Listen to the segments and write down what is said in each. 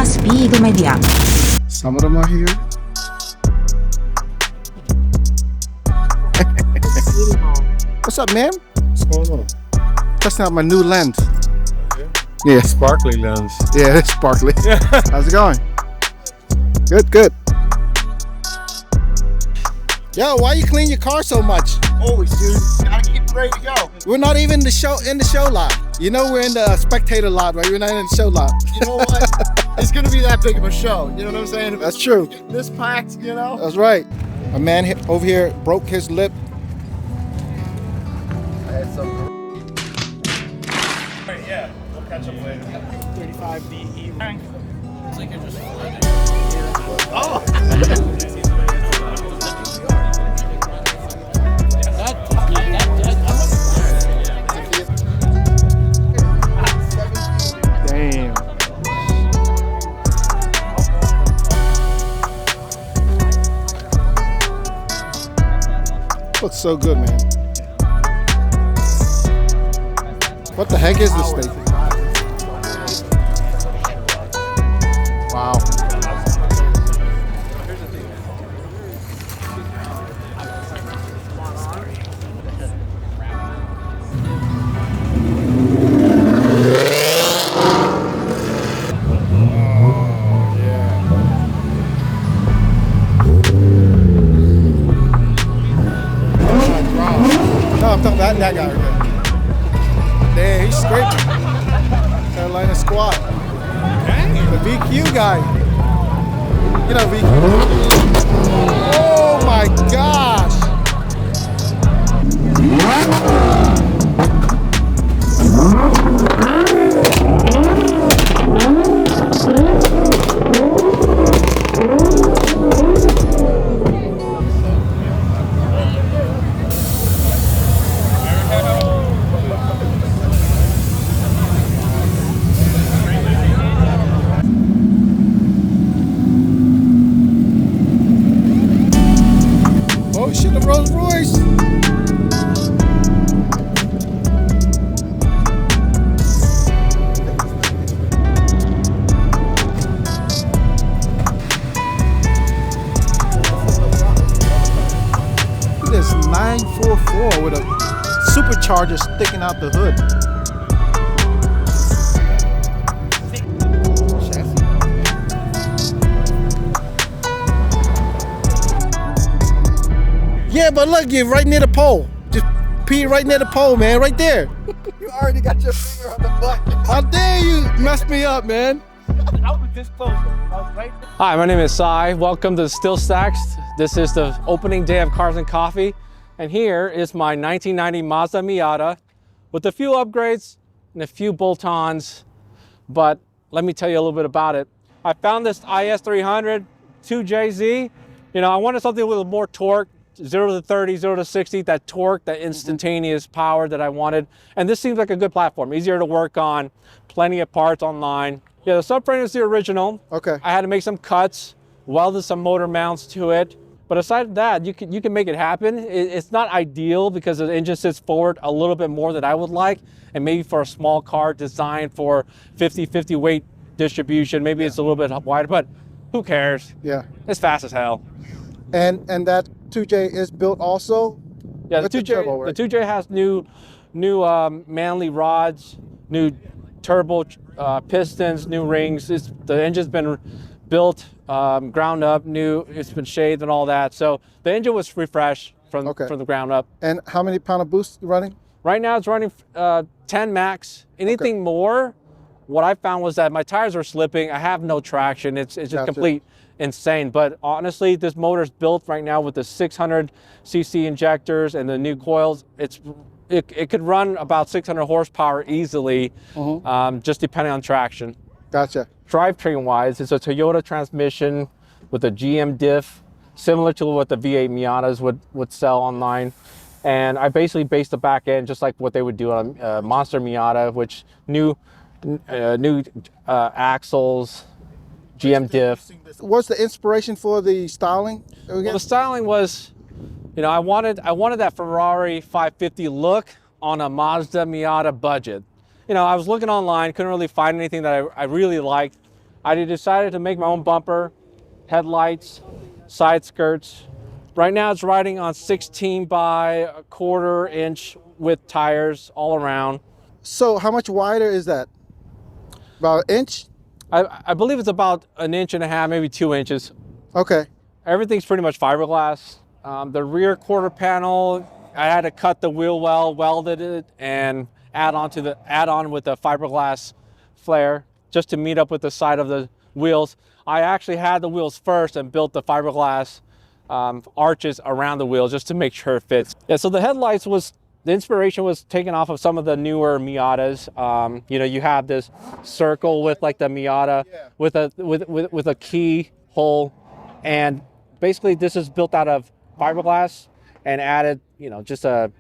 Speed Media. Some of them are here. What's up, man? What's going on? Testing out my new lens. Yeah, sparkly lens. Yeah, it's sparkly. How's it going? Good, good. Yo, why you clean your car so much? Always, dude. Gotta keep it ready to go. We're not even in the show lot. You know we're in the spectator lot, right? We're not in the show lot. You know what? It's gonna be that big of a show. You know what I'm saying? That's true. This packed, you know? That's right. A man over here broke his lip. I had some. Yeah, we'll catch up later. 35 DE rank. It's like you're just Oh! Damn. Looks so good, man. What the heck is this thing? Wow. No, I'm talking about that guy right there. Damn, he's scraping. Carolina squad. The VQ guy. You know VQ. Oh my gosh. Oh shit, the Rolls Royce. Look at this 944 with a supercharger sticking out the hood. Yeah, but look, you're right near the pole. Just pee right near the pole, man, right there. You already got your finger on the button. How dare you mess me up, man? I was this close. I was right there. Hi, my name is Cy. Welcome to Still Stacks. This is the opening day of Cars and Coffee. And here is my 1990 Mazda Miata with a few upgrades and a few bolt-ons. But let me tell you a little bit about it. I found this IS300 2JZ. You know, I wanted something with more torque. 0 to 30, 0 to 60, that torque, that instantaneous power that I wanted. And this seems like a good platform, easier to work on, plenty of parts online. Yeah, the subframe is the original. Okay. I had to make some cuts, welded some motor mounts to it. But aside from that, you can make it happen. It's not ideal because the engine sits forward a little bit more than I would like. And maybe for a small car designed for 50-50 weight distribution, maybe it's a little bit wider, but who cares? Yeah. It's fast as hell. And that 2J is built also? Yeah, the with the 2J, turbo, right? the 2J has new manly rods, new turbo pistons, new rings. The engine's been built ground up, new. It's been shaved and all that. So the engine was refreshed from the ground up. And how many pound of boost running? Right now it's running 10 max. Anything more, what I found was that my tires are slipping. I have no traction. It's just complete insane. But honestly, this motor's built right now with the 600cc injectors and the new coils. It could run about 600 horsepower easily, just depending on traction. Gotcha. Drivetrain wise, it's a Toyota transmission with a GM diff, similar to what the V8 Miatas would sell online. And I basically based the back end just like what they would do on a Monster Miata, which new axles, GM diff. What's the inspiration for the styling? Well, the styling was, you know, I wanted that Ferrari 550 look on a Mazda Miata budget. You know, I was looking online, couldn't really find anything that I really liked. I decided to make my own bumper, headlights, side skirts. Right now it's riding on 16 by a quarter inch width tires all around. So how much wider is that? About an inch? I believe it's about an inch and a half, maybe 2 inches. Okay. Everything's pretty much fiberglass. The rear quarter panel, I had to cut the wheel well, welded it, and add on with the fiberglass flare just to meet up with the side of the wheels. I actually had the wheels first and built the fiberglass arches around the wheels just to make sure it fits. Yeah, so the headlights the inspiration was taken off of some of the newer Miatas. You know, you have this circle with like the Miata with a key hole, and basically this is built out of fiberglass and added, you know, just a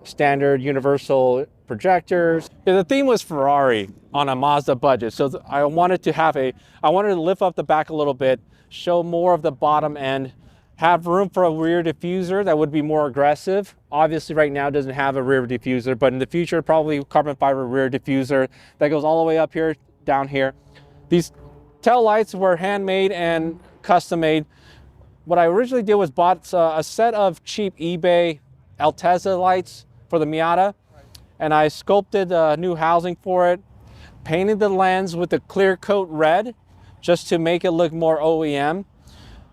standard universal projectors. Yeah, the theme was Ferrari on a Mazda budget, so I wanted to lift up the back a little bit, show more of the bottom end, have room for a rear diffuser that would be more aggressive. Obviously right now it doesn't have a rear diffuser, but in the future probably carbon fiber rear diffuser that goes all the way up here, down here. These tail lights were handmade and custom made. What I originally did was bought a set of cheap eBay Altezza lights for the Miata, and I sculpted new housing for it, painted the lens with a clear coat red just to make it look more OEM.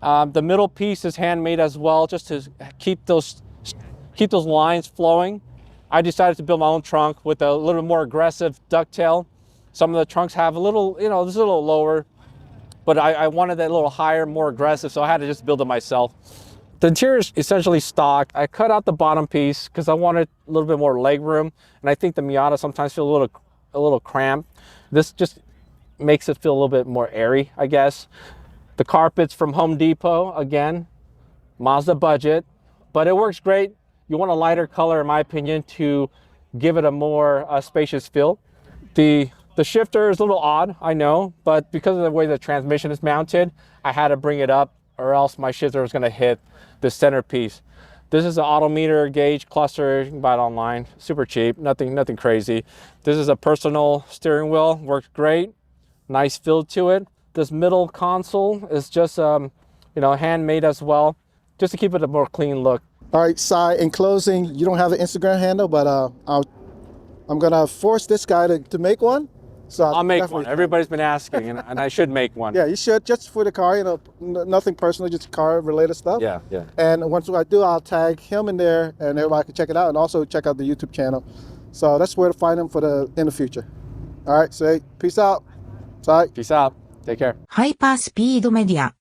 The middle piece is handmade as well, just to keep those lines flowing. I decided to build my own trunk with a little more aggressive ducktail. Some of the trunks have a little, you know, this is a little lower, but I wanted that a little higher, more aggressive, so I had to just build it myself. The interior is essentially stock. I cut out the bottom piece because I wanted a little bit more leg room, and I think the Miata sometimes feels a little cramped. This just makes it feel a little bit more airy, I guess. The carpet's from Home Depot, again, Mazda budget, but it works great. You want a lighter color, in my opinion, to give it a more spacious feel. The shifter is a little odd, I know, but because of the way the transmission is mounted, I had to bring it up or else my shifter was gonna hit the centerpiece. This is an odometer gauge cluster. You can buy it online, super cheap, nothing crazy. This is a personal steering wheel, works great, nice feel to it. This middle console is just, you know, handmade as well, just to keep it a more clean look. All right, Sai, in closing, you don't have an Instagram handle, but I'm gonna force this guy to make one. So I'll make one. Everybody's been asking, and I should make one. Yeah, you should, just for the car, you know, nothing personal, just car related stuff. Yeah, yeah. And once I do, I'll tag him in there and everybody can check it out, and also check out the YouTube channel. So that's where to find him in the future. All right, so hey, peace out. Sai. Peace out. Take care. ハイパースピードメディア